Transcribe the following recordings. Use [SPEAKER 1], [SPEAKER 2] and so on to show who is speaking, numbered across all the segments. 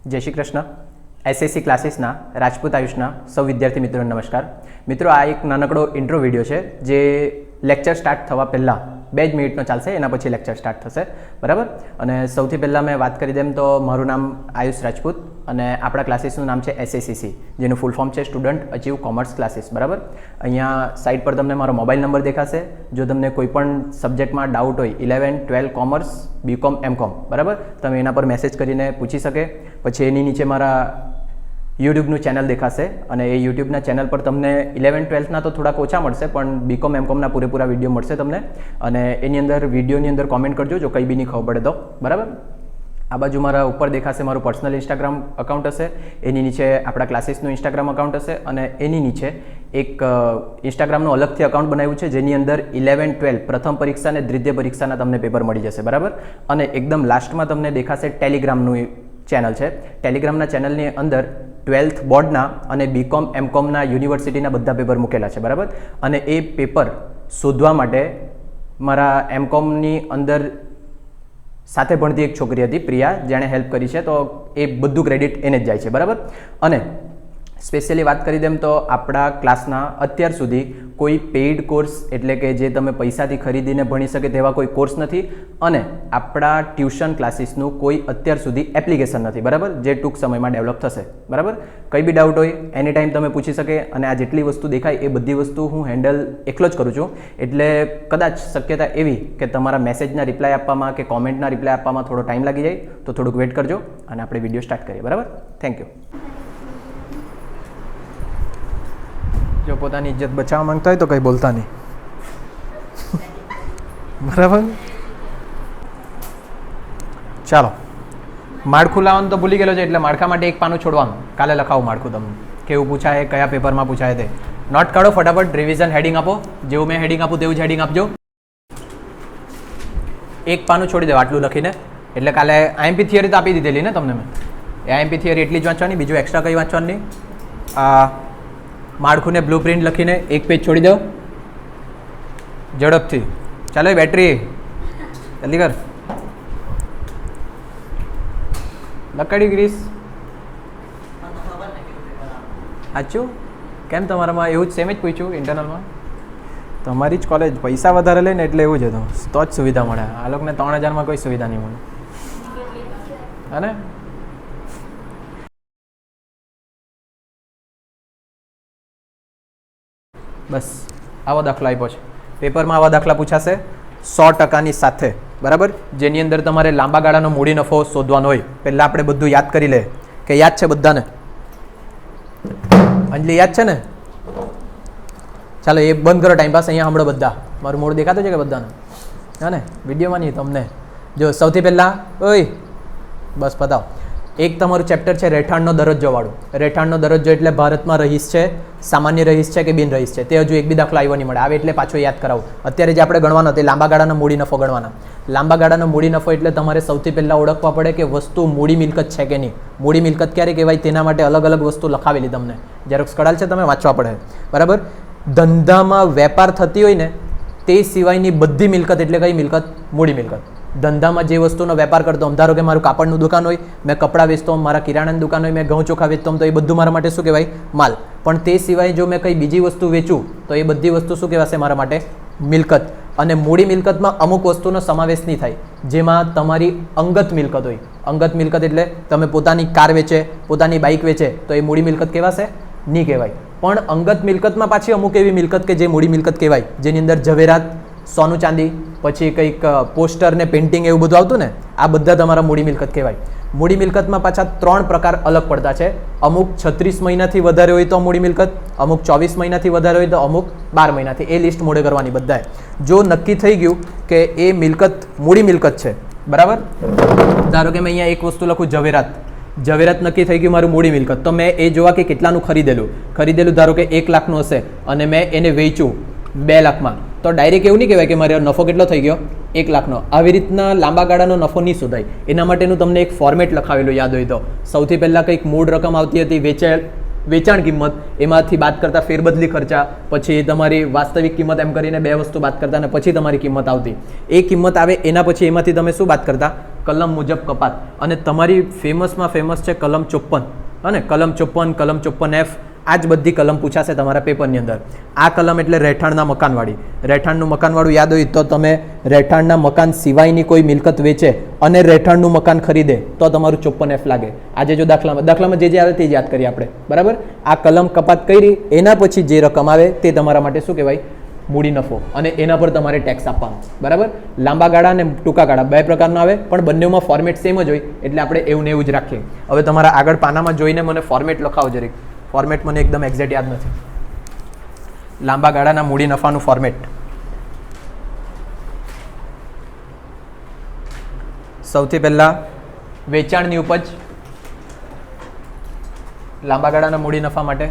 [SPEAKER 1] જય શ્રી કૃષ્ણ. એસએસસી ક્લાસીસના રાજપૂત આયુષના સૌ વિદ્યાર્થી મિત્રોને નમસ્કાર. મિત્રો, આ એક નાનકડો ઇન્ટ્રો વિડીયો છે જે લેક્ચર સ્ટાર્ટ થવા પહેલાં 2 જ મિનિટનો ચાલશે, એના પછી લેક્ચર સ્ટાર્ટ થશે, બરાબર. અને સૌથી પહેલાં મેં વાત કરી દેમ તો મારું નામ આયુષ રાજપૂત અને આપણા ક્લાસીસનું નામ છે એસએસીસી, જેનું ફૂલ ફોર્મ છે સ્ટુડન્ટ અચીવ કોમર્સ ક્લાસીસ, બરાબર. અહીંયા સાઇડ પર તમને મારો મોબાઈલ નંબર દેખાશે. જો તમને કોઈ પણ સબ્જેક્ટમાં ડાઉટ હોય 11, 12 કોમર્સ, બીકોમ, એમકોમ, બરાબર, તમે એના પર મેસેજ કરીને પૂછી શકે. પછી એની નીચે મારા યુટ્યુબનું ચેનલ દેખાશે અને એ યુટ્યુબના ચેનલ પર તમને 11, 12ના તો થોડાક ઓછા મળશે, પણ બીકોમ એમકોમના પૂરેપૂરા વિડીયો મળશે તમને. અને એની અંદર વિડીયોની અંદર કોમેન્ટ કરજો જો કંઈ બી નહીં ખબર પડે તો, બરાબર. આ બાજુ મારા ઉપર દેખાશે મારું પર્સનલ ઇન્સ્ટાગ્રામ અકાઉન્ટ હશે, એની નીચે આપણા ક્લાસીસનું ઇન્સ્ટાગ્રામ અકાઉન્ટ હશે અને એની નીચે એક ઇન્સ્ટાગ્રામનું અલગથી અકાઉન્ટ બનાવ્યું છે જેની અંદર 11, 12 પ્રથમ પરીક્ષા અને દ્વિતીય પરીક્ષાના તમને પેપર મળી જશે, બરાબર. અને એકદમ લાસ્ટમાં તમને દેખાશે ટેલિગ્રામનું ચેનલ છે. ટેલિગ્રામના ચેનલની અંદર 12th બોર્ડના અને બીકોમ એમકોમના યુનિવર્સિટીના બધા પેપર મૂકેલા છે, બરાબર. અને એ પેપર શોધવા માટે મારા એમકોમની અંદર સાથે ભણતી એક છોકરી હતી પ્રિયા, જેણે હેલ્પ કરી છે, તો એ બધું ક્રેડિટ એને જ જાય છે, બરાબર. અને સ્પેશિયલી વાત કરી દેમ તો આપણા ક્લાસના અત્યાર સુધી કોઈ પેઇડ કોર્સ એટલે કે જે તમે પૈસાથી ખરીદીને ભણી શકે તેવા કોઈ કોર્સ નથી અને આપણા ટ્યુશન ક્લાસીસનું કોઈ અત્યાર સુધી એપ્લિકેશન નથી, બરાબર, જે ટૂંક સમયમાં ડેવલપ થશે, બરાબર. કંઈ બી ડાઉટ હોય એની ટાઈમ તમે પૂછી શકે અને આ જેટલી વસ્તુ દેખાય એ બધી વસ્તુ હું હેન્ડલ એકલો જ કરું છું. એટલે કદાચ શક્યતા એવી કે તમારા મેસેજના રિપ્લાય આપવામાં કે કોમેન્ટના રિપ્લાય આપવામાં થોડો ટાઈમ લાગી જાય, તો થોડુંક વેઇટ કરજો અને આપણે વિડીયો સ્ટાર્ટ કરીએ, બરાબર. Thank you. જો પોતાની ઇજ્જત બચાવવા માંગતા હોય તો કંઈ બોલતા નહીં, બરાબર. ચાલો, માળખું લાવવાનું તો ભૂલી ગયેલો છે એટલે માળખા માટે એક પાનું છોડવાનું. કાલે લખાવું માળખું તમને, કેવું પૂછાય, કયા પેપરમાં પૂછાય તે. નોટ કાઢો ફટાફટ, રિવિઝન હેડિંગ આપો. જેવું મેં હેડિંગ આપું તેવું જ હેડિંગ આપજો. એક પાનું છોડી દેવા આટલું લખીને, એટલે કાલે આઈએમપી થિયરી તો આપી દીધેલી ને તમને મેં. એ આઈએમપી થિયરી એટલી જ વાંચવાની, બીજું એક્સ્ટ્રા કંઈ વાંચવાનું નહીં. આ માળખું ને બ્લુ પ્રિન્ટ લખીને એક પેજ છોડી દો ઝડપથી. ચાલો, બેટરી જલ્દી કર. લકડી ગ્રીસ સાચું કેમ તમારામાં એવું જ સેમ જ પૂછ્યું ઇન્ટરનલમાં? તમારી જ કોલેજ પૈસા વધારે લે ને એટલે એવું જ હતું, તો જ સુવિધા મળે. આ લોકોને 3000માં કોઈ સુવિધા નહીં મળે, હા. બસ આવો દાખલો આપ્યો છે પેપરમાં. આવા દાખલા પૂછાશે 100%ની સાથે, બરાબર. જેની અંદર તમારે લાંબા ગાળાનો મૂડી નફો શોધવાનો હોય. પહેલાં આપણે બધું યાદ કરી લે કે યાદ છે બધાને? અંજલિ યાદ છે ને? ચાલો એ બંધ કરો ટાઈમ પાસ. અહીંયા સાંભળો બધા, મારું મોઢું દેખાતું છે કે બધાને? હા ને, વિડીયોમાં નહીં તમને. જો સૌથી પહેલાં ઓય બસ પતાવો. એક તમારું ચેપ્ટર છે રહેઠાણનો દરજ્જો વાળું. રહેઠાણનો દરજ્જો એટલે ભારતમાં રહીશ છે, સામાન્ય રહીશ છે કે બિન રહીશ છે, તે હજુ એક બી દાખલો આવ્યો નહીં મળે. આવે એટલે પાછો યાદ કરાવું. અત્યારે જે આપણે ગણવાનો તે લાંબા ગાળાનો મૂડી નફો ગણવાના. લાંબા ગાળાનો મૂડી નફો એટલે તમારે સૌથી પહેલાં ઓળખવા પડે કે વસ્તુ મૂડી મિલકત છે કે નહીં. મૂડી મિલકત ક્યારે કહેવાય તેના માટે અલગ અલગ વસ્તુ લખાવેલી તમને. ઝેરોક્સ કઢાલ છે, તમે વાંચવા પડે, બરાબર. ધંધામાં વેપાર થતી હોય ને તે સિવાયની બધી મિલકત એટલે કઈ મિલકત? મૂડી મિલકત. ધંધામાં જે વસ્તુનો વેપાર કરતો, ધારો કે મારું કાપડનું દુકાન હોય, મેં કપડાં વેચતો, મારા કિરાણાની દુકાન હોય, મેં ઘઉં ચોખા વેચતો, તો એ બધું મારા માટે શું કહેવાય? માલ. પણ તે સિવાય જો મેં કંઈ બીજી વસ્તુ વેચું તો એ બધી વસ્તુ શું કહેવાશે મારા માટે? મિલકત. અને મૂડી મિલકતમાં અમુક વસ્તુનો સમાવેશ નહીં થાય, જેમાં તમારી અંગત મિલકત હોય. અંગત મિલકત એટલે તમે પોતાની કાર વેચે, પોતાની બાઇક વેચે તો એ મૂડી મિલકત કહેવાશે? નહીં કહેવાય. પણ અંગત મિલકતમાં પાછી અમુક એવી મિલકત કે જે મૂડી મિલકત કહેવાય, જેની અંદર ઝવેરાત, સોનું ચાંદી, પછી કંઈક પોસ્ટર ને પેઇન્ટિંગ એવું બધું આવતું ને, આ બધા તમારા મૂડી મિલકત કહેવાય. મૂડી મિલકતમાં પાછા 3 પ્રકાર અલગ પડતા છે. અમુક 36 મહિનાથી વધારે હોય તો મૂડી મિલકત, અમુક 24 મહિનાથી વધારે હોય તો અમુક 12 મહિનાથી. એ લિસ્ટ મોડે કરવાની બધાએ. જો નક્કી થઈ ગયું કે એ મિલકત મૂડી મિલકત છે, બરાબર. ધારો કે મેં અહીંયા એક વસ્તુ લખું ઝવેરાત. ઝવેરાત નક્કી થઈ ગયું મારું મૂડી મિલકત, તો મેં એ જોવા કે કેટલાનું ખરીદેલું ધારો કે 1 લાખનું હશે અને મેં એને વેચ્યું 2 લાખમાં, તો ડાયરેક્ટ એવું નહીં કહેવાય કે મારો નફો કેટલો થઈ ગયો? 1 લાખનો. આવી રીતના લાંબા ગાળાનો નફો નહીં શોધાય. એના માટેનું તમને એક ફોર્મેટ લખાવેલું યાદ હોય તો. સૌથી પહેલાં કંઈક મૂળ રકમ આવતી હતી વેચાણ કિંમત, એમાંથી બાદ કરતા ફેરબદલી ખર્ચા, પછી તમારી વાસ્તવિક કિંમત, એમ કરીને 2 વસ્તુ બાદ કરતા અને પછી તમારી કિંમત આવતી. એ કિંમત આવે એના પછી એમાંથી તમે શું બાદ કરતા? કલમ મુજબ કપાત. અને તમારી ફેમસમાં ફેમસ છે કલમ 54, અને કલમ 54, કલમ 54F, આ જ બધી કલમ પૂછાશે તમારા પેપરની અંદર. આ કલમ એટલે રહેઠાણના મકાનવાળી. રહેઠાણનું મકાનવાળું યાદ હોય તો તમે રહેઠાણના મકાન સિવાયની કોઈ મિલકત વેચે અને રહેઠાણનું મકાન ખરીદે તો તમારું 54F લાગે. આજે જો દાખલામાં જે આવે તે જ યાદ કરીએ આપણે, બરાબર. આ કલમ કપાત કરી એના પછી જે રકમ આવે તે તમારા માટે શું કહેવાય? મૂડી નફો. અને એના પર તમારે ટેક્સ આપવાનો, બરાબર. લાંબા ગાળા અને ટૂંકા ગાળા બે પ્રકારના આવે, પણ બંનેમાં ફોર્મેટ સેમ જ હોય એટલે આપણે એવું ને એવું જ રાખીએ. હવે તમારા આગળ પાનામાં જોઈને મને ફોર્મેટ લખાવો જરીક. ફોર્મેટ મને એકદમ એક્ઝેક્ટ યાદ નથી. લાંબા ગાળાના મૂડી નફાનું ફોર્મેટ. સૌથી પહેલા વેચાણની ઉપજ લાંબા ગાળાના મૂડી નફા માટે.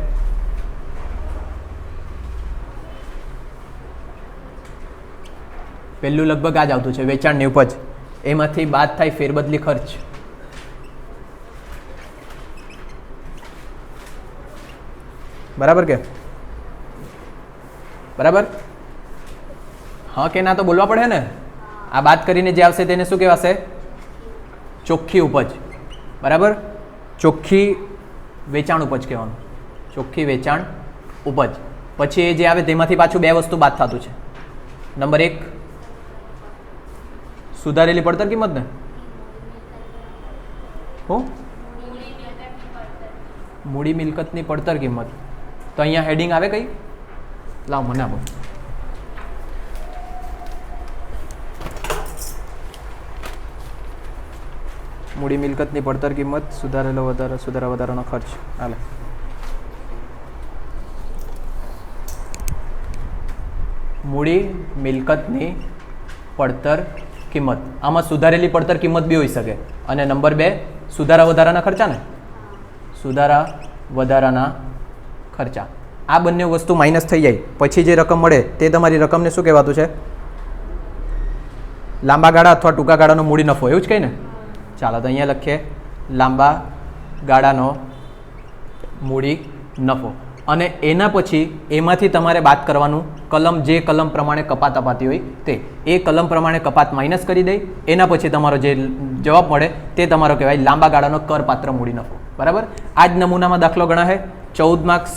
[SPEAKER 1] પહેલું લગભગ આ જ આવતું છે, વેચાણની ઉપજ. એમાંથી બાદ થાય ફેરબદલી ખર્ચ. બરાબર કે? બરાબર? હા કે ના તો બોલવા પડે ને. આ બાદ કરીને જે આવશે તેને શું કહેવાશે? ચોખ્ખી ઉપજ. બરાબર? ચોખ્ખી વેચાણ ઉપજ કહેવાનું. ચોખ્ખી વેચાણ ઉપજ. પછી એ જે આવે તેમાંથી પાછું બે વસ્તુ બાદ થતું છે. નંબર 1 સુધારેલી પડતર કિંમત ને મૂડી મિલકતની પડતર કિંમત. તો અહીંયા હેડિંગ આવે કઈ? લાવ મને આપો. મૂડી મિલકતની પડતર કિંમત, સુધારા વધારાનો ખર્ચ. હાલે મૂડી મિલકતની પડતર કિંમત. આમાં સુધારેલી પડતર કિંમત બી હોઈ શકે. અને નંબર 2 સુધારા વધારાના ખર્ચા ને, સુધારા વધારાના ખર્ચા. આ બંને વસ્તુ માઇનસ થઈ જાય પછી જે રકમ મળે તે તમારી રકમને શું કહેવાતું છે? લાંબા ગાળા અથવા ટૂંકા ગાળાનો મૂડી નફો, એવું જ કહી ને. ચાલો તો અહીંયા લખીએ લાંબા ગાળાનો મૂડી નફો. અને એના પછી એમાંથી તમારે બાદ કરવાનું કલમ, જે કલમ પ્રમાણે કપાત અપાતી હોય તે. એ કલમ પ્રમાણે કપાત માઇનસ કરી દે. એના પછી તમારો જે જવાબ મળે તે તમારો કહેવાય લાંબા ગાળાનો કરપાત્ર મૂડી નફો. બરાબર? આ જ નમૂનામાં દાખલો ગણાશે. 14 માર્ક્સ,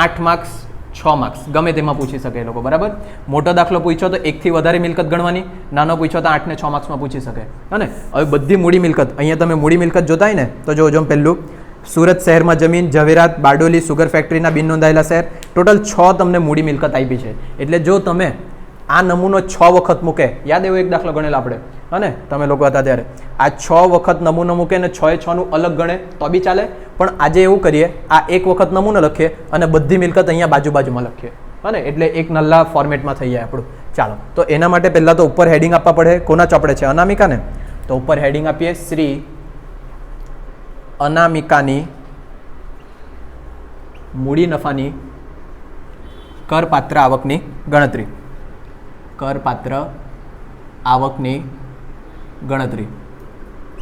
[SPEAKER 1] 8 માર્ક્સ, 6 માર્ક્સ ગમે તેમાં પૂછી શકે એ લોકો. બરાબર? મોટો દાખલો પૂછ્યો તો 1 થી વધારે મિલકત ગણવાની, નાનો પૂછ્યો તો 8 ને 6 માર્ક્સમાં પૂછી શકે. અને હવે બધી મૂડી મિલકત, અહીંયા તમે મૂડી મિલકત જોતા હોય ને તો જો પહેલું સુરત શહેરમાં જમીન, ઝવેરાત, બારડોલી, સુગર ફેક્ટરીના બિન નોંધાયેલા શહેર, ટોટલ 6 તમને મૂડી મિલકત આપી છે. એટલે જો તમે આ નમૂનો 6 વખત મૂકે, યાદ એવો એક દાખલો ગણેલો આપણે, અને તમે લોકો હતા ત્યારે, આ 6 વખત નમૂનો મૂકે ને 6 એ 6 નું અલગ ગણે તો બી ચાલે. પણ આજે એવું કરીએ, આ એક વખત નમૂનો લખીએ અને બધી મિલકત અહીંયા બાજુમાં લખીએ, અને એટલે એક નલ્લા ફોર્મેટમાં થઈ જાય આપણું. ચાલો તો એના માટે પહેલાં તો ઉપર હેડિંગ આપવા પડે. કોના ચોપડે છે? અનામિકાને. તો ઉપર હેડિંગ આપીએ શ્રી અનામિકાની મૂડી નફાની કરપાત્ર આવકની ગણતરી. કરપાત્ર આવકની ગણતરી.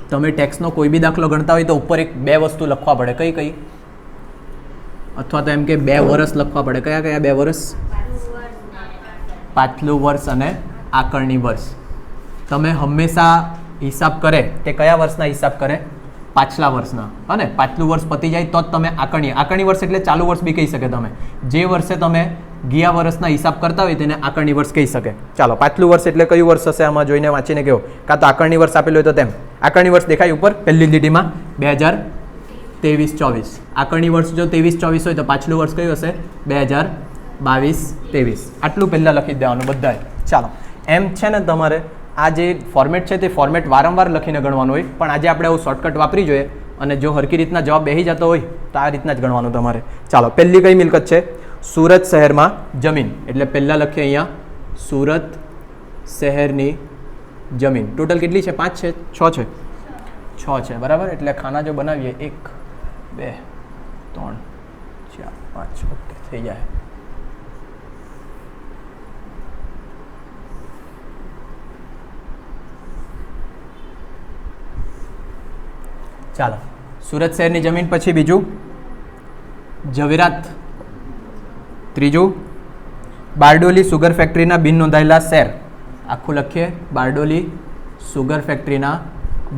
[SPEAKER 1] તમે ટેક્સનો કોઈ બી દાખલો ગણતા હોય તો ઉપર એક બે વસ્તુ લખવા પડે. કઈ કઈ? અથવા તો એમ કે 2 વર્ષ લખવા પડે. કયા કયા 2 વર્ષ? પાછલું વર્ષ અને આકરણી વર્ષ. તમે હંમેશા હિસાબ કરે તે કયા વર્ષના હિસાબ કરે? પાછલા વર્ષના. અને પાછલું વર્ષ પતી જાય તો જ તમે આકરણી વર્ષ એટલે ચાલુ વર્ષ બી કહી શકે. તમે જે વર્ષે તમે ગયા વર્ષના હિસાબ કરતા હોય તેને આકરણી વર્ષ કહી શકે. ચાલો પાછલું વર્ષ એટલે કયું વર્ષ હશે? આમાં જોઈને વાંચીને કહો. કાં તો આકરણી વર્ષ આપેલું હોય તો તેમ. આકરણી વર્ષ દેખાય ઉપર પહેલી લીટીમાં 2023-24. આકરણી વર્ષ જો 23-24 હોય તો પાછલું વર્ષ કયું હશે? 2022-23. આટલું પહેલાં લખી દેવાનું બધાએ. ચાલો એમ છે ને, તમારે આ જે ફોર્મેટ છે તે ફોર્મેટ વારંવાર લખીને ગણવાનું હોય, પણ આજે આપણે આવું શોર્ટકટ વાપરી જોઈએ. અને જો હરકી રીતના જવાબ બેસી જતો હોય તો આ રીતના જ ગણવાનું તમારે. ચાલો પહેલી કઈ મિલકત છે? સુરત શહેરમાં જમીન. એટલે પહેલાં લખીએ અહીંયા સુરત શહેરની જમીન. ટોટલ કેટલી છે? 5 છે? 6 છે? 6 છે. બરાબર? એટલે ખાના જો બનાવીએ 1 2 3 4 5 ઓકે થઈ જાય. ચાલો સુરત શહેરની જમીન. પછી બીજું ઝવેરાત. ત્રીજું બારડોલી સુગર ફેક્ટરીના બિન નોંધાયેલા શેર. આખું લખીએ બારડોલી સુગર ફેક્ટરીના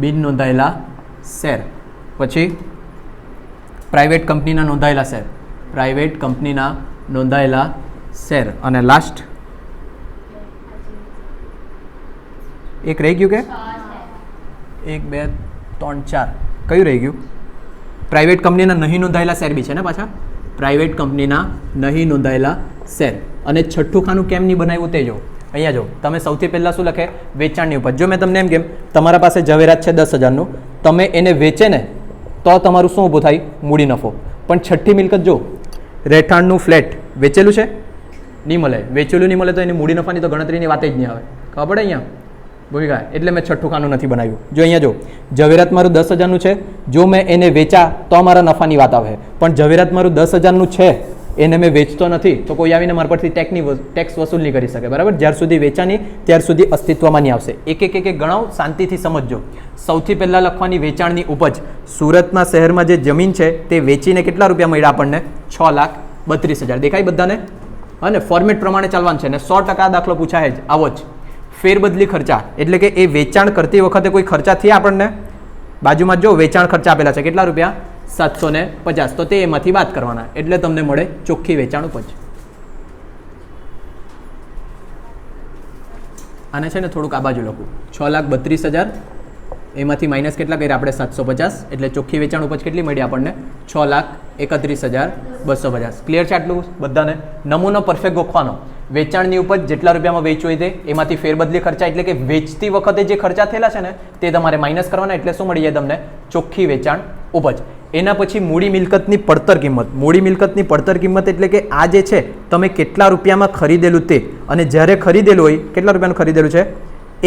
[SPEAKER 1] બિન નોંધાયેલા શેર. પછી પ્રાઇવેટ કંપનીના નોંધાયેલા શેર, પ્રાઇવેટ કંપનીના નોંધાયેલા શેર. અને લાસ્ટ એક રહી ગયું કે 1 2 3 4 કયું રહી ગયું? પ્રાઇવેટ કંપનીના નહીં નોંધાયેલા શેર બી છે ને પાછા, પ્રાઇવેટ કંપનીના નહીં નોંધાયેલા શેર. અને છઠ્ઠું ખાનું કેમ નહીં બનાવ્યું તે જો અહીંયા જો. તમે સૌથી પહેલાં શું લખે? વેચાણની ઉપજ. જો મેં તમને એમ કેમ તમારા પાસે ઝવેરાત છે 10,000નું, તમે એને વેચે ને તો તમારું શું ઊભું થાય? મૂડી નફો. પણ છઠ્ઠી મિલકત જો રહેઠાણનું ફ્લેટ વેચેલું છે, નહીં મળે. વેચેલું નહીં મળે તો એની મૂડી નફાની તો ગણતરીની વાત જ નહીં આવે. ખબર પડે અહીંયા ભૂમિકા. એટલે મેં છઠ્ઠું ખાનું નથી બનાવ્યું. જો અહીંયા જો ઝવેરાત મારું 10,000નું છે, જો મેં એને વેચા તો મારા નફાની વાત આવે. પણ ઝવેરાત મારું 10,000નું છે, એને મેં વેચતો નથી, તો કોઈ આવીને મારા પરથી ટેક્સ વસૂલ નહીં કરી શકે. બરાબર? જ્યાર સુધી વેચાની ત્યાર સુધી અસ્તિત્વમાં નહીં આવશે. એક એક ગણાવ, શાંતિથી સમજજો. સૌથી પહેલાં લખવાની વેચાણની ઉપજ. સુરતના શહેરમાં જે જમીન છે તે વેચીને કેટલા રૂપિયા મળ્યા આપણને? 6,32,000. દેખાય બધાને? અને ફોર્મેટ પ્રમાણે ચાલવાનું છે. અને 100% દાખલો પૂછાય જ આવો જ. ફેરબદલી ખર્ચા એટલે કે એ વેચાણ કરતી વખતે કોઈ ખર્ચા થયા આપણને? બાજુમાં જો વેચાણ ખર્ચા આપેલા છે, કેટલા રૂપિયા? 750. તો તે એમાંથી વાત કરવાના, એટલે તમને મળે ચોખ્ખી વેચાણ ઉપજ. આને છે ને થોડુંક આ બાજુ લખું. 6,32,000 એમાંથી માઇનસ કેટલા કર્યા આપણે? 750. એટલે ચોખ્ખી વેચાણ ઉપજ કેટલી મળી આપણને? 6,31,250. ક્લિયર છે આટલું બધાને? નમૂનો પરફેક્ટ ગોખવાનો. વેચાણની ઉપજ જેટલા રૂપિયામાં વેચવું હોય તે, એમાંથી ફેરબદલી ખર્ચા એટલે કે વેચતી વખતે જે ખર્ચા થયેલા છે ને તે તમારે માઇનસ કરવાના. એટલે શું મળી જાય તમને? ચોખ્ખી વેચાણ ઉપજ. એના પછી મૂડી મિલકતની પડતર કિંમત. મૂડી મિલકતની પડતર કિંમત એટલે કે આ જે છે તમે કેટલા રૂપિયામાં ખરીદેલું તે, અને જ્યારે ખરીદેલું હોય કેટલા રૂપિયાનું ખરીદેલું છે?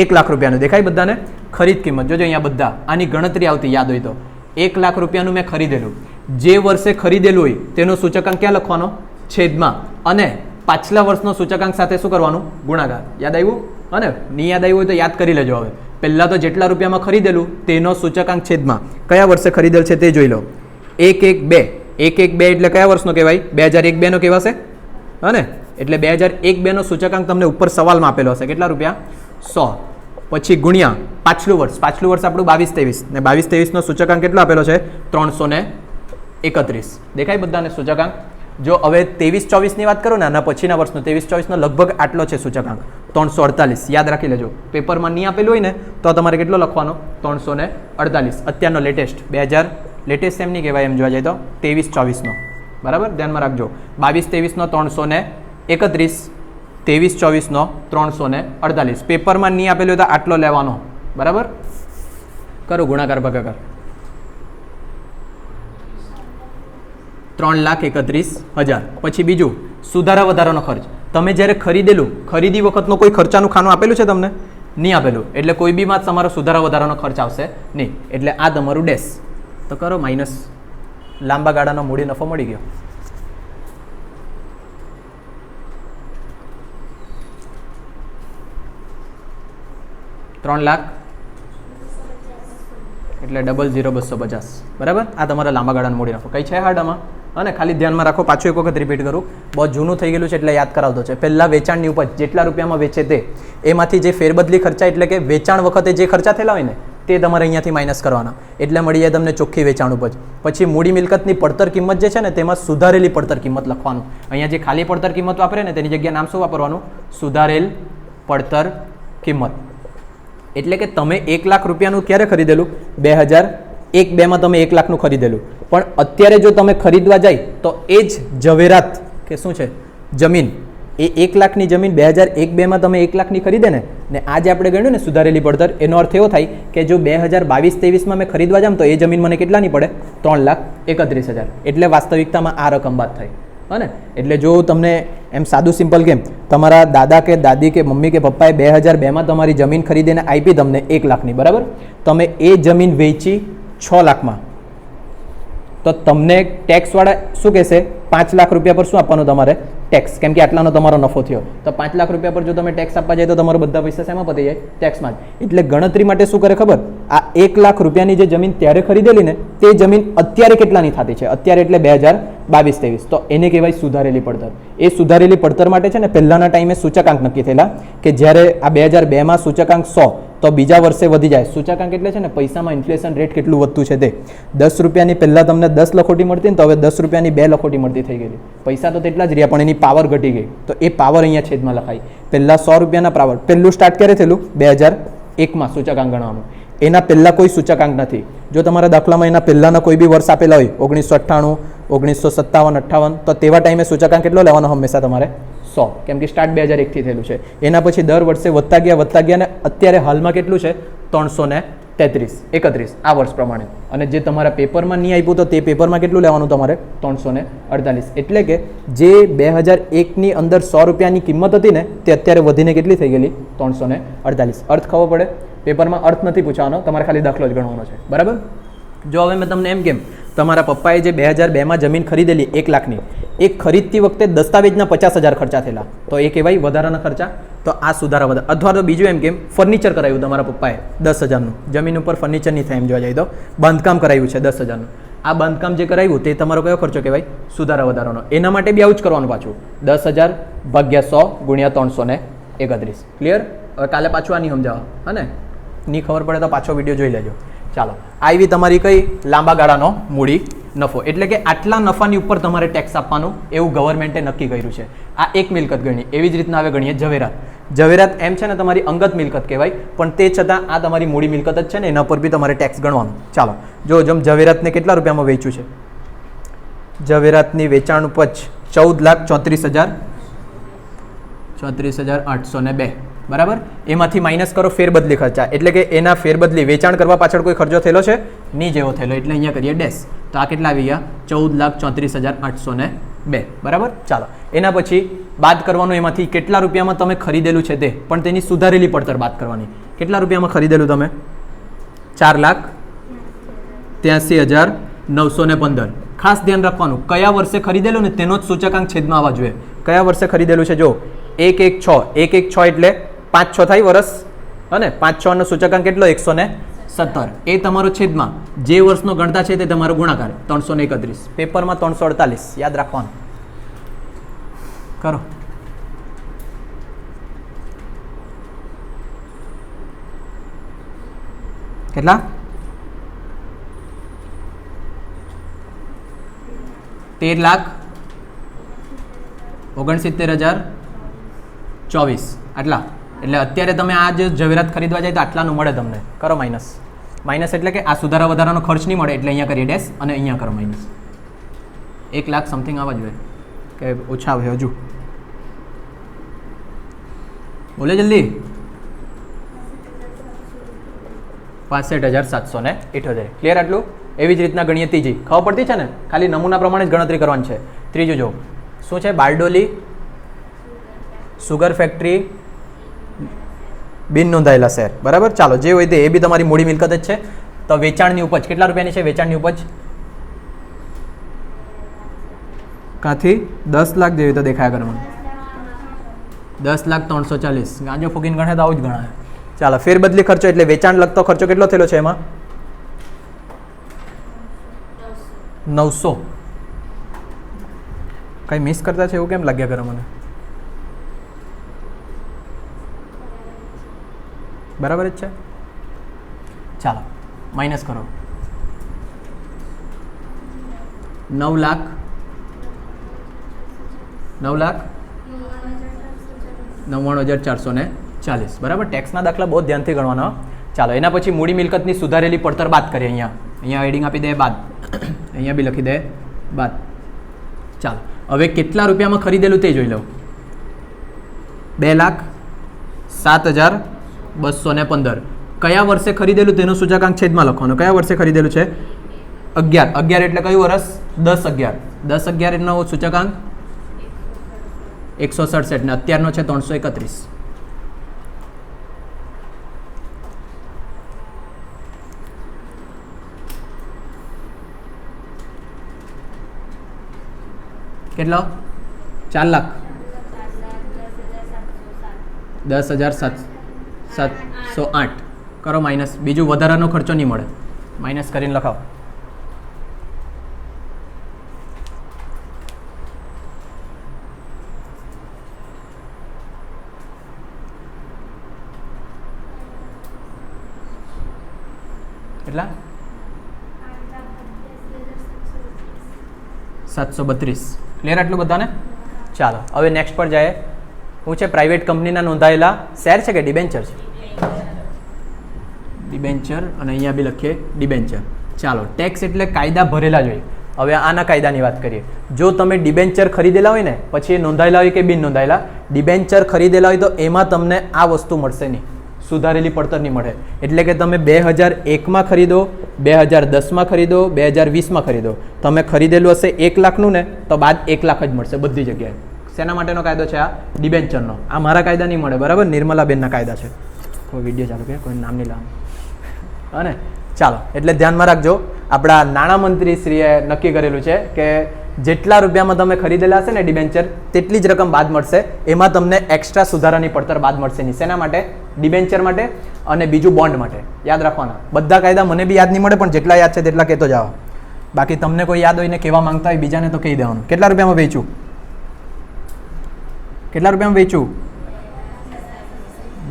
[SPEAKER 1] 1 લાખ રૂપિયાનું. દેખાય બધાને? ખરીદ કિંમત જોજો અહીંયા બધા આની ગણતરી આવતી યાદ હોય તો. 1 લાખ રૂપિયાનું મેં ખરીદેલું. જે વર્ષે ખરીદેલું હોય તેનો સૂચકાંક ક્યાં લખવાનો? છેદમાં. અને પાછલા વર્ષનો સૂચકાંક સાથે શું કરવાનું? ગુણાકાર. યાદ આવ્યું? અને નહીં યાદ આવ્યું હોય તો યાદ કરી લેજો. હવે પહેલાં તો જેટલા રૂપિયામાં ખરીદેલું તેનો સૂચકાંક છેદમાં કયા વર્ષે ખરીદેલ છે તે જોઈ લો. 112. 112 એટલે કયા વર્ષનો કહેવાય? 2001-2 નો કહેવાશે. હા ને? એટલે 2001-2 નો સૂચકાંક તમને ઉપર સવાલમાં આપેલો હશે. કેટલા રૂપિયા? 100. પછી ગુણ્યા પાછલું વર્ષ. પાછલું વર્ષ આપણું 22-23 ને 22-23 નો સૂચકાંક કેટલો આપેલો છે? 331. દેખાય બધાને સૂચકાંક? જો હવે 23-24 ની વાત કરું ને, આના પછીના વર્ષનો 23-24 નો લગભગ આટલો છે સૂચકાંક 348. યાદ રાખી લેજો. પેપરમાં નહીં આપેલું હોય ને તો તમારે કેટલો લખવાનો? 348. અત્યારનો લેટેસ્ટ 2000 લેટેસ્ટ એમ નહીં કહેવાય એમ જોવા જાય તો 23-24 નો. બરાબર? ધ્યાનમાં રાખજો. 22-23 નો 331, 23-24 નો 348. પેપરમાં નહીં આપેલું હોય તો આટલો લેવાનો. બરાબર? કરો ગુણાકાર ભાગાકાર. 3,31,000. પછી બીજું સુધારા વધારાનો ખર્ચ. તમે જ્યારે ખરીદેલું, ખરીદી વખતનો કોઈ ખર્ચાનું ખાનું આપેલું છે તમને? નહીં આપેલું. એટલે કોઈ બી માં તમારો સુધારા વધારાનો ખર્ચ આવશે નહીં. એટલે આ તમારું ડેશ. તો કરો માઇનસ. લાંબા ગાળાનો મૂડી નફો મળી ગયો. ₹3,00,000 એટલે 0,0250. બરાબર? આ તમારા લાંબા ગાળાનો મૂડી નફો. કઈ છે હાર્ડમાં? અને ખાલી ધ્યાનમાં રાખો, પાછું એક વખત રિપીટ કરું. બહુ જૂનું થઈ ગયેલું છે એટલે યાદ કરાવતો છે. પહેલાં વેચાણની ઉપજ જેટલા રૂપિયામાં વેચે તે, એમાંથી જે ફેરબદલી ખર્ચા એટલે કે વેચાણ વખતે જે ખર્ચા થયેલા હોય ને તે તમારે અહીંયાથી માઇનસ કરવાના. એટલે મળી જાય તમને ચોખ્ખી વેચાણ ઉપજ. પછી મૂડી મિલકતની પડતર કિંમત જે છે ને તેમાં સુધારેલી પડતર કિંમત લખવાનું. અહીંયા જે ખાલી પડતર કિંમત વાપરે ને તેની જગ્યાએ નામ શું વાપરવાનું? સુધારેલ પડતર કિંમત. એટલે કે તમે 1 લાખ રૂપિયાનું ક્યારે ખરીદેલું? 2001-2 તમે 1 લાખનું ખરીદેલું. પણ અત્યારે જો તમે ખરીદવા જાય તો એ જ ઝવેરાત કે શું છે જમીન, એ 1 લાખની જમીન 2001-2 તમે 1 લાખની ખરીદે ને આજે આપણે ગણ્યું ને સુધારેલી પડતર, એનો અર્થ એવો થાય કે જો 2022-23 મેં ખરીદવા જામ તો એ જમીન મને કેટલાની પડે? 3,31,000. એટલે વાસ્તવિકતામાં આ રકમ બાદ થાય. હા ને? એટલે જો તમને એમ સાદું સિમ્પલ કેમ તમારા દાદા કે દાદી કે મમ્મી કે પપ્પાએ 2002 તમારી જમીન ખરીદીને આપી તમને 1 લાખની. બરાબર? તમે એ જમીન વેચી 6 લાખમાં, તો તમને ટેક્સવાળા શું કહેશે? 5 લાખ રૂપિયા પર શું આપવાનું તમારે? ટેક્સ. કેમ કે આટલાનો તમારો નફો થયો. તો 5 લાખ રૂપિયા પર જો તમે ટેક્સ આપવા જાય તો તમારો બધા પૈસા શેમાં પતી જાય? ટેક્સમાં જ. એટલે ગણતરી માટે શું કરે ખબર? આ 1 લાખ રૂપિયાની જે જમીન ત્યારે ખરીદેલી ને તે જમીન અત્યારે કેટલાની થતી છે? અત્યારે એટલે 2022-23. તો એને કહેવાય સુધારેલી પડતર. એ સુધારેલી પડતર માટે છે ને પહેલાના ટાઈમે સૂચકાંક નક્કી થયેલા કે જ્યારે આ 2002 સૂચકાંક 100, તો તો બીજા વર્ષે વધી જાય. સૂચકાંક એટલે છે ને પૈસામાં ઇન્ફ્લેશન રેટ કેટલું વધતું છે તે. 10 રૂપિયાની પહેલાં તમને 10 લખોટી મળતી ને તો હવે 10 રૂપિયાની 2 લખોટી મળતી થઈ ગયેલી. પૈસા તો તેટલા જ રહ્યા પણ એની પાવર ઘટી ગઈ. તો એ પાવર અહીંયા છેદમાં લખાય. પહેલાં 100 રૂપિયાના પાવર. પહેલું સ્ટાર્ટ ક્યારે થયેલું? 2001માં સૂચકાંક ગણવાનું. એના પહેલાં કોઈ સૂચકાંક નથી. જો તમારા દાખલામાં એના પહેલાંના કોઈ બી વર્ષ આપેલા હોય 1998, 1957, 58 તો તેવા ટાઈમે સૂચકાંક કેટલો લેવાનો હંમેશા તમારે? 100. કેમ કે સ્ટાર્ટ 2001થી થયેલું છે. એના પછી દર વર્ષે વધતા ગયા ને અત્યારે હાલમાં કેટલું છે? 331 આ વર્ષ પ્રમાણે. અને જે તમારા પેપરમાં નહીં આપ્યું તો તે પેપરમાં કેટલું લેવાનું તમારે? 348. એટલે કે જે 2001ની અંદર 100 રૂપિયાની કિંમત હતી ને તે અત્યારે વધીને કેટલી થઈ ગયેલી? 348. અર્થ ખબર પડે? પેપરમાં અર્થ નથી પૂછવાનો, તમારે ખાલી દાખલો જ ગણવાનો છે. બરાબર? જો હવે મેં તમને એમ કેમ, તમારા પપ્પાએ જે 2002માં જમીન ખરીદેલી 1 લાખની, એ ખરીદતી વખતે દસ્તાવેજના 50,000 ખર્ચા થયેલા, તો એ કહેવાય વધારાના ખર્ચા. તો આ સુધારા વધારે. અથવા તો બીજું એમ કેમ, ફર્નિચર કરાવ્યું તમારા પપ્પાએ 10,000નું, જમીન ઉપર ફર્નિચર નહીં થાય એમ જોવા જાય તો બાંધકામ કરાવ્યું છે 10,000નું. આ બાંધકામ જે કરાવ્યું તે તમારો કયો ખર્ચો કહેવાય? સુધારા વધારાનો. એના માટે બી આવું જ કરવાનું પાછું. 10,000 ભાગ્યા 100 ગુણ્યા 331. ક્લિયર? હવે કાલે પાછું આ નહીં સમજાવો, હા ને? નહીં ખબર પડે તો પાછો વિડીયો જોઈ લેજો. ચાલો, આવી તમારી કઈ લાંબા ગાળાનો મૂડી નફો. એટલે કે આટલા નફાની ઉપર તમારે ટેક્સ આપવાનું એવું ગવર્મેન્ટે નક્કી કર્યું છે. આ એક મિલકત ગણી. એવી જ રીતના હવે ગણીએ ઝવેરાત. ઝવેરાત એમ છે ને તમારી અંગત મિલકત કહેવાય, પણ તે છતાં આ તમારી મૂડી મિલકત જ છે ને, એના પર બી તમારે ટેક્સ ગણવાનું. ચાલો, જો જેમ ઝવેરાતને કેટલા રૂપિયામાં વેચ્યું છે? ઝવેરાતની વેચાણ ઉપજ 14,34,802. બરાબર? એમાંથી માઇનસ કરો ફેરબદલી ખર્ચા. એટલે કે એના ફેરબદલી વેચાણ કરવા પાછળ કોઈ ખર્ચો થયેલો છે? નહીં જેવો થયેલો, એટલે અહીંયા કરીએ ડેશ. તો આ કેટલા આવી ગયા? 14,34,802. બરાબર? ચાલો, એના પછી બાદ કરવાનું એમાંથી કેટલા રૂપિયામાં તમે ખરીદેલું છે તે, પણ તેની સુધારેલી પડતર બાદ કરવાની. કેટલા રૂપિયામાં ખરીદેલું તમે? 4,83,915. ખાસ ધ્યાન રાખવાનું, કયા વર્ષે ખરીદેલું ને તેનો જ સૂચકાંક છેદમાં આવવા જોઈએ. કયા વર્ષે ખરીદેલું છે? જો 116 એટલે 5-6 થાય વર્ષ, અને 5-6 નો સૂચકાંક કેટલો? 117. એ તમારો છેદમાં જે વર્ષનો ગણતા છે તે તમારો ગુણાકાર 331. પેપરમાં 348 યાદ રાખવાનું. કરો. કેટલા? 13,69,024. આટલા. એટલે અત્યારે તમે આ જે ઝવેરાત ખરીદવા જાય તો આટલાનું મળે તમને. કરો માઇનસ. માઇનસ એટલે કે આ સુધારા વધારાનો ખર્ચ નહીં મળે, એટલે અહીંયા કરીએ ડેશ અને અહીંયા કરો માઇનસ. 1 લાખ સમથિંગ આવવા જોઈએ કે ઓછા આવે હજુ? બોલે જલ્દી. 65,778. ક્લિયર? આટલું. એવી જ રીતના ગણીએ ત્રીજી. ખબર પડતી છે ને? ખાલી નમૂના પ્રમાણે જ ગણતરી કરવાની છે. ત્રીજું જો શું છે? બારડોલી સુગર ફેક્ટરી બિન નોંધાયેલા શેર. બરાબર? ચાલો, જે હોય તે એ બી તમારી મૂડી મિલકત જ છે. તો વેચાણની ઉપજ કેટલા રૂપિયાની છે? વેચાણની ઉપજ કાંથી 10 લાખ જેવી તો દેખાયા કરવાનું. 10,03,40. ગાંજો ફૂકીને ગણે તો આવું જ ગણાય. ચાલો, ફેરબદલી ખર્ચો એટલે વેચાણ લગતો ખર્ચો કેટલો થયેલો છે એમાં? 900. કઈ મિસ કરતા છે એવું કેમ લાગ્યા કરે મને? બરાબર જ છે. ચાલો, માઇનસ કરો. 9,99,440. બરાબર? ટેક્સના દાખલા બહુ ધ્યાનથી ગણવાના. ચાલો, એના પછી મૂડી મિલકતની સુધારેલી પડતર બાદ કરીએ. અહીંયા એડિંગ આપી દે બાદ, અહીંયા બી લખી દે બાદ. ચાલો, હવે કેટલા રૂપિયામાં ખરીદેલું તે જોઈ લો. 2,07,215. કયા વર્ષે ખરીદેલું તેનો સૂચકાંક છેદમાં લખવાનો. કયા વર્ષે ખરીદેલું છે? 11 એટલે કયું વર્ષ? 10/11 એનો સૂચકાંક 167 ને અત્યારનો છે 331. કેટલો? 4 લાખ. 10,708. કરો માઇનસ. બીજું વધારાનો ખર્ચો નહીં મળે, માઇનસ કરીને લખાવો. કેટલા 732 ક્લિયર આટલું બધાને. ચાલો હવે નેક્સ્ટ પર જાય. હું છે પ્રાઇવેટ કંપનીના નોંધાયેલા શેર છે કે ડિબેન્ચર છે? ડિબેન્ચર અને અહીંયા બી લખીએ ડિબેન્ચર. ચાલો ટેક્સ એટલે કાયદા ભરેલા જોઈએ. હવે આના કાયદાની વાત કરીએ. જો તમે ડિબેન્ચર ખરીદેલા હોય ને પછી એ નોંધાયેલા હોય કે બિન નોંધાયેલા, ડિબેન્ચર ખરીદેલા હોય તો એમાં તમને આ વસ્તુ મળશે નહીં, સુધારેલી પડતર નહીં મળે. એટલે કે તમે 2001માં ખરીદો, 2010માં ખરીદો, 2020માં ખરીદો, તમે ખરીદેલું હશે 1 લાખનું ને તો બાદ 1 લાખ જ મળશે બધી જગ્યાએ. શેના માટેનો કાયદો છે? આ ડિબેન્ચરનો. આ મારા કાયદા નહીં મળે, બરાબર? નિર્મલાબેનના કાયદા છે. કોઈ વિડીયો ચાલુ કે કોઈ નામ નહીં લાવવાનું હા ને. ચાલો એટલે ધ્યાનમાં રાખજો. આપણા નાણામંત્રી શ્રીએ નક્કી કરેલું છે કે જેટલા રૂપિયામાં તમે ખરીદેલા હશે ને ડિબેન્ચર તેટલી જ રકમ બાદ મળશે. એમાં તમને એક્સ્ટ્રા સુધારાની પડતર બાદ મળશે નહીં. શેના માટે? ડિબેન્ચર માટે અને બીજું બોન્ડ માટે. યાદ રાખવાના બધા કાયદા. મને બી યાદ નહીં મળે પણ જેટલા યાદ છે તેટલા કહેતો જાઓ. બાકી તમને કોઈ યાદ હોય ને કહેવા માંગતા હોય બીજાને તો કહી દેવાનું. કેટલા રૂપિયામાં વેચું? કેટલા રૂપિયામાં વેચું?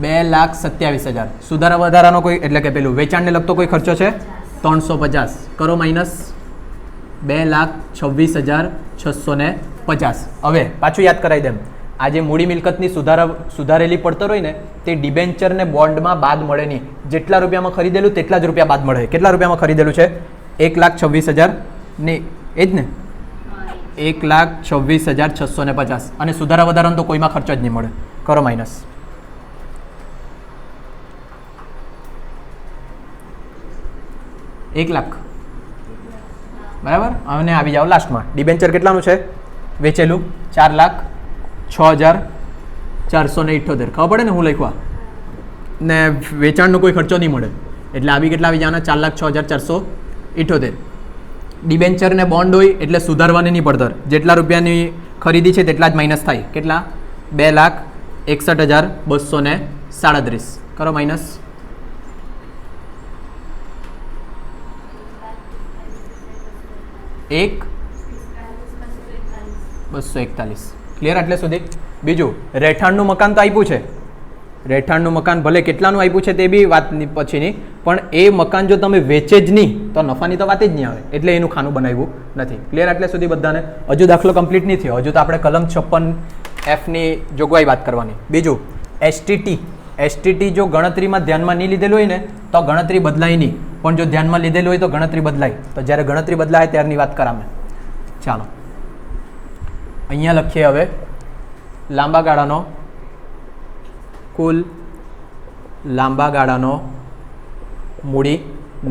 [SPEAKER 1] 2,27,000. સુધારા વધારાનો કોઈ એટલે કે પેલું વેચાણને લગતો કોઈ ખર્ચો છે? 350 કરો માઇનસ 2,26,650. હવે પાછું યાદ કરાવી દેમ. આ જે મૂડી મિલકતની સુધારેલી પડતર હોય ને તે ડિબેન્ચર ને બોન્ડમાં બાદ મળે નહીં. જેટલા રૂપિયામાં ખરીદેલું તેટલા જ રૂપિયા બાદ મળે. કેટલા રૂપિયામાં ખરીદેલું છે? 1,26,000 ની એ જ ને, 1,26,650. અને સુધારા વધારાનો તો કોઈમાં ખર્ચો જ નહીં મળે. કરો માઇનસ 1 લાખ. બરાબર. અને આવી જાઓ લાસ્ટમાં. ડિબેન્ચર કેટલાનું છે વેચેલું? 4,06,478. ખબર પડે ને હું લખવા ને વેચાણનો કોઈ ખર્ચો નહીં મળે એટલે આવી કેટલા આવી જવાના? 4,06,478. ડિબેન્ચર ને બોન્ડ હોય એટલે સુધારવાની નહીં પડતર. જેટલા રૂપિયાની ખરીદી છે તેટલા જ માઇનસ થાય. કેટલા? 2,61,237. કરો માઇનસ 1,241. ક્લિયર આટલે સુધી? બીજું રહેઠાણનું મકાન તો આપ્યું છે. રહેઠાણનું મકાન ભલે કેટલાનું આપ્યું છે તે બી વાત પછીની, પણ એ મકાન જો તમે વેચે જ નહીં તો નફાની તો વાત જ નહીં આવે. એટલે એનું ખાનું બનાવ્યું નથી. ક્લિયર આટલે સુધી બધાને? હજુ દાખલો કમ્પ્લીટ નહીં થયો. હજુ તો આપણે કલમ 56F ની જોગવાઈ વાત કરવાની. બીજું એસટીટી જો ગણતરીમાં ધ્યાનમાં નહીં લીધેલું હોય ને તો ગણતરી બદલાય નહીં, પણ જો ધ્યાનમાં લીધેલું હોય તો ગણતરી બદલાય. તો જ્યારે ગણતરી બદલાય ત્યારની વાત કરામે. ચાલો અહીંયા લખીએ હવે લાંબા ગાળાનો કુલ લાંબા ગાળાનો મૂડી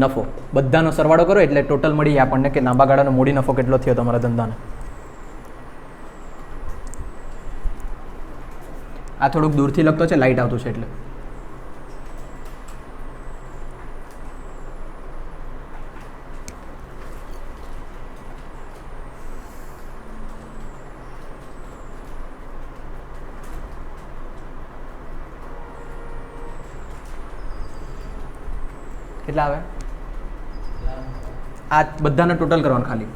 [SPEAKER 1] નફો. બધાનો સરવાળો કરો એટલે ટોટલ મળી આપણને કે લાંબા ગાળાનો મૂડી નફો કેટલો થયો તમારા ધંધાનો. આ થોડુંક દૂરથી લખતો છે, લાઇટ આવતું છે એટલે. કેટલા આવે? આ બધાને ટોટલ કરવાનું ખાલી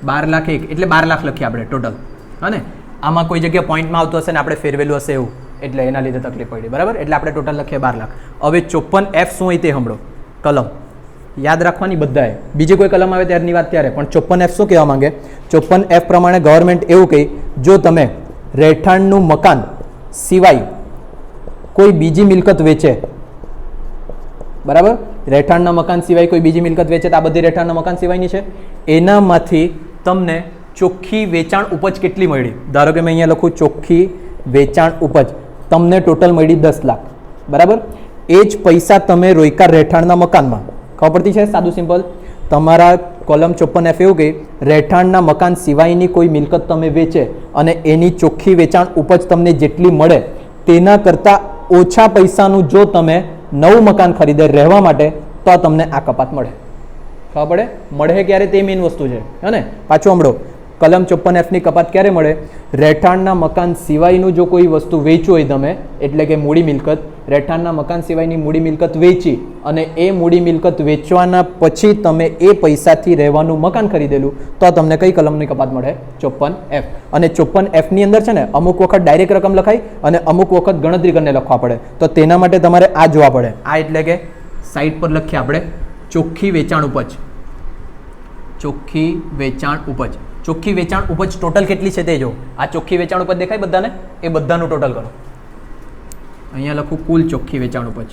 [SPEAKER 1] 12,01,000 એટલે 12 લાખ લખીએ આપણે ટોટલ. હા ને, આમાં કોઈ જગ્યાએ પોઈન્ટમાં આવતું હશે ને આપણે ફેરવેલું હશે એવું, એટલે એના લીધે તકલીફ પડી. બરાબર, એટલે આપણે ટોટલ લખીએ 12 લાખ. હવે 54F શું હોય તે સાંભળો. કલમ યાદ રાખવાની બધાએ. બીજી કોઈ કલમ આવે ત્યારની વાત ત્યારે, પણ 54F શું કહેવા માંગે? 54F પ્રમાણે ગવર્મેન્ટ એવું કહે, જો તમે રહેઠાણનું મકાન સિવાય કોઈ બીજી મિલકત વેચે, બરાબર, રહેઠાણના મકાન સિવાય કોઈ બીજી મિલકત વેચે તો આ બધી રહેઠાણના મકાન સિવાયની છે, એનામાંથી તમને ચોખ્ખી વેચાણ ઉપજ કેટલી મળી? ધારો કે મેં અહીંયા લખું ચોખ્ખી વેચાણ ઉપજ તમને ટોટલ મળી 10 લાખ. બરાબર, એ જ પૈસા તમે રોયકા રહેઠાણના મકાનમાં, ખબર પડતી છે? સાદું સિમ્પલ. તમારા કોલમ 54F એવું કે રહેઠાણના મકાન સિવાયની કોઈ મિલકત તમે વેચે અને એની ચોખ્ખી વેચાણ ઉપજ તમને જેટલી મળે તેના કરતાં ઓછા પૈસાનું જો તમે નવું મકાન ખરીદે રહેવા માટે તો તમને આ કપાત મળે. ખબર પડે? મળે ક્યારે તે મેઇન વસ્તુ છે. હે ને? પાછું હમણો કલમ 54F ની કપાત ક્યારે મળે? રહેઠાણના મકાન સિવાયનું જો કોઈ વસ્તુ વેચવું હોય તમે, એટલે કે મૂડી મિલકત, રહેઠાણના મકાન સિવાયની મૂડી મિલકત વેચી અને એ મૂડી મિલકત વેચવાના પછી તમે એ પૈસાથી રહેવાનું મકાન ખરીદેલું તો તમને કઈ કલમની કપાત મળે? 54F. અને 54F ની અંદર છે ને અમુક વખત ડાયરેક્ટ રકમ લખાય અને અમુક વખત ગણતરી કરીને લખવા પડે. તો તેના માટે તમારે આ જોવા પડે. આ એટલે કે સાઈડ પર લખીએ આપણે ચોખ્ખી વેચાણ ઉપજ. ચોખ્ખી વેચાણ ઉપજ. ચોખ્ખી વેચાણ ઉપજ ટોટલ કેટલી છે તે જો. આ ચોખ્ખી વેચાણ ઉપજ દેખાય બધાને? એ બધાનું ટોટલ કરો. અહીંયા લખું કુલ ચોખ્ખી વેચાણ ઉપજ.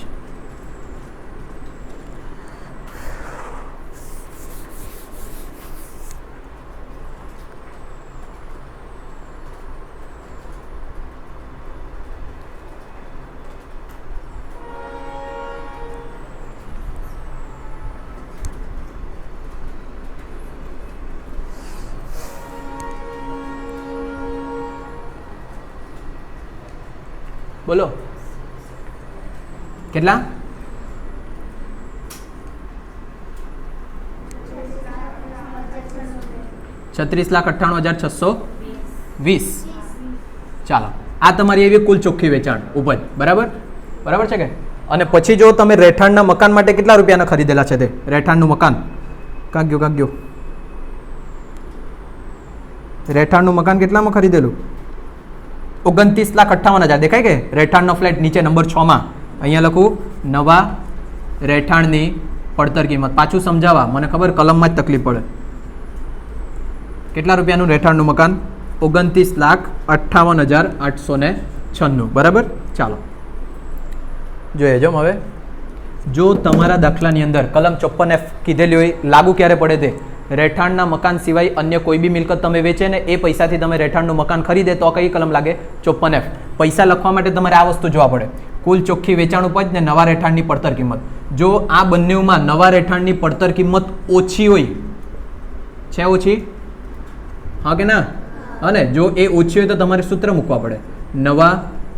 [SPEAKER 1] બોલો કેટલા? 36,98,620. ચાલો, આ તમારી એવી કુલ ચોખ્ખી વેચાણ ઉપજ. બરાબર બરાબર છે કે? અને પછી જો તમે રહેઠાણના મકાન માટે કેટલા રૂપિયાના ખરીદેલા છે તે રહેઠાણનું મકાન? કાગ્યો રહેઠાણનું મકાન કેટલામાં ખરીદેલું? 29,58,000. દેખાય કે રહેઠાણનો ફ્લેટ નીચે નંબર 6 માં અહીંયા લખું નવા રહેઠાણની પડતર કિંમત. પાછું સમજાવવા, મને ખબર કલમમાં જ તકલીફ પડે. કેટલા રૂપિયાનું રહેઠાણનું મકાન? 29,58,896. બરાબર. ચાલો જોઈએ જો હવે, જો તમારા દાખલાની અંદર કલમ 54F કીધેલી હોય, લાગુ ક્યારે પડે તે? રહેઠાણના મકાન સિવાય અન્ય કોઈ બી મિલકત તમે વેચે ને એ પૈસાથી તમે રહેઠાણનું મકાન ખરીદે તો કઈ કલમ લાગે? 54F. પૈસા લખવા માટે તમારે આ વસ્તુ જોવા પડે, કુલ ચોખ્ખી વેચાણ ઉપજ ને નવા રહેઠાણની પડતર કિંમત. જો આ બંનેમાં નવા રહેઠાણની પડતર કિંમત ઓછી હોય, છે ઓછી? હા કે ના? અને જો એ ઓછી હોય તો તમારે સૂત્ર મૂકવા પડે, નવા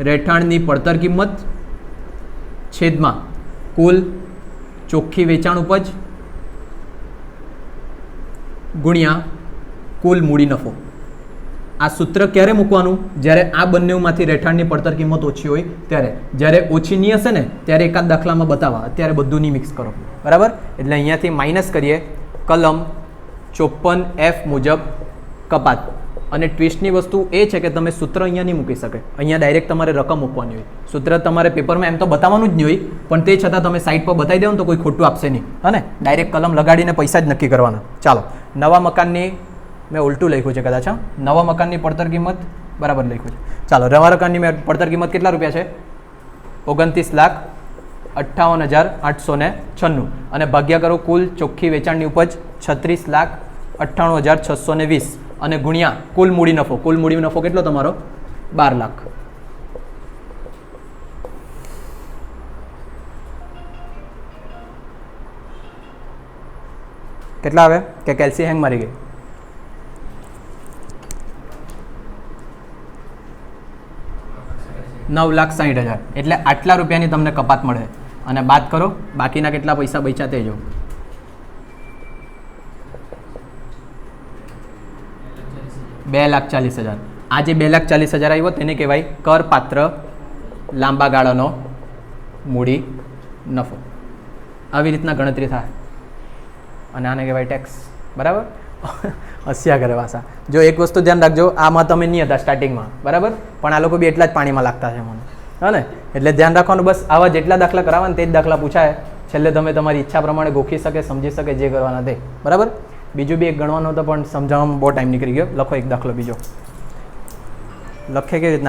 [SPEAKER 1] રહેઠાણની પડતર કિંમત છેદમાં કુલ ચોખ્ખી વેચાણ ઉપજ ગુણ્યા કુલ મૂડી નફો. આ સૂત્ર ક્યારે મૂકવાનું? જ્યારે આ બંનેમાંથી રહેઠાણની પડતર કિંમત ઓછી હોય ત્યારે. જ્યારે ઓછી નહીં હશે ને ત્યારે એકાદ દાખલામાં બતાવવા, અત્યારે બધું નહીં મિક્સ કરો. બરાબર. એટલે અહીંયાથી માઇનસ કરીએ કલમ 54F મુજબ કપાત. અને ટ્વિસ્ટની વસ્તુ એ છે કે તમે સૂત્ર અહીંયા નહીં મૂકી શકે, અહીંયા ડાયરેક્ટ તમારે રકમ મૂકવાની હોય. સૂત્ર તમારે પેપરમાં એમ તો બતાવવાનું જ નહીં હોય, પણ તે છતાં તમે સાઈડ પર બતાવી દો ને તો કોઈ ખોટું આપશે નહીં. હા ને? ડાયરેક્ટ કલમ લગાડીને પૈસા જ નક્કી કરવાના. ચાલો, નવા મકાનની મેં ઉલટું લખ્યું છે કદાચ. હા, નવા મકાનની પડતર કિંમત બરાબર લખ્યું છે. ચાલો, નવા મકાનની પડતર કિંમત કેટલા રૂપિયા છે? 29,58,896. અને ભાગ્યા કરો કુલ ચોખ્ખી વેચાણની ઉપજ 36,98,620 અને ગુણ્યા કુલ મૂડી નફો. કુલ મૂડી નફો કેટલો તમારો? 12 લાખ. કેટલા આવે કે કેલ્સી હેંગ મારી ગઈ? 9,60,000. એટલે આટલા રૂપિયાની તમને કપાત મળે. અને બાદ કરો બાકીના કેટલા પૈસા બચ્યા તે જો. 2,40,000. આ જે 2,40,000 આવ્યો તેને કહેવાય કરપાત્ર લાંબા ગાળાનો મૂડી નફો. આવી રીતના ગણતરી થાય અને આને કહેવાય ટેક્સ. બરાબર. હસ્યા કરે વાસા. જો એક વસ્તુ ધ્યાન રાખજો, આમાં તમે નહીં હતા સ્ટાર્ટિંગમાં, બરાબર, પણ આ લોકો બી એટલા જ પાણીમાં લાગતા છે મને. હા ને? એટલે ધ્યાન રાખવાનું. બસ આવા જેટલા દાખલા કરાવવા ને તે જ દાખલા પૂછાય. છેલ્લે તમે તમારી ઈચ્છા પ્રમાણે ગોખી શકે, સમજી શકે જે કરવાના તે. બરાબર. બીજું બી એક ગણવાનું હતો પણ સમજાવવામાં બહુ ટાઈમ નીકળી ગયો. લખો એક દાખલો બીજો. લખે કેવી રીતના?